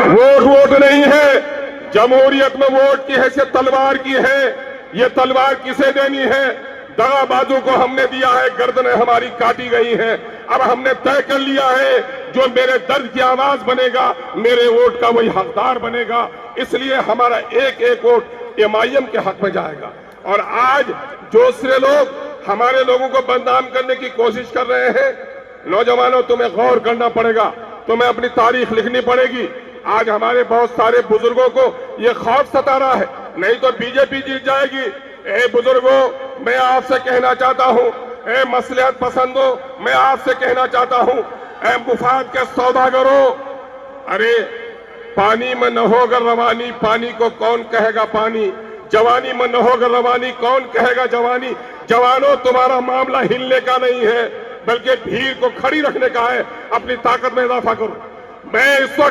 Vote vote नहीं है, जमहूरियत में वोट की हैसियत तलवार की है। ये तलवार किसे देनी है? दगाबाजों को हमने दिया है, गर्दनें हमारी काटी गई हैं। अब हमने तय कर लिया है, जो मेरे दर्द की आवाज बनेगा, मेरे वोट का वही हकदार बनेगा। इसलिए हमारा एक एक वोट एमआईएम के हक में जाएगा। और आज दूसरे लोग हमारे लोगों को बदनाम करने की कोशिश कर रहे हैं। नौजवानों, तुम्हें गौर करना पड़ेगा, तुम्हें अपनी तारीख लिखनी पड़ेगी। आज हमारे बहुत सारे बुजुर्गों को ये खौफ सता रहा है, नहीं तो बीजेपी जीत जाएगी। ए बुजुर्गों, मैं आपसे कहना चाहता हूं, ए मसलिहत पसंदों, मैं आपसे कहना चाहता हूं, ए मुफाद के सौदागरों, अरे पानी में न होगा रवानी, पानी को कौन कहेगा पानी? जवानी में न होगा रवानी, कौन कहेगा जवानी? जवानों, तुम्हारा मामला हिलने का नहीं है, बल्कि भीड़ को खड़ी रखने का है। अपनी ताकत में इजाफा करो। मैं इस वक्त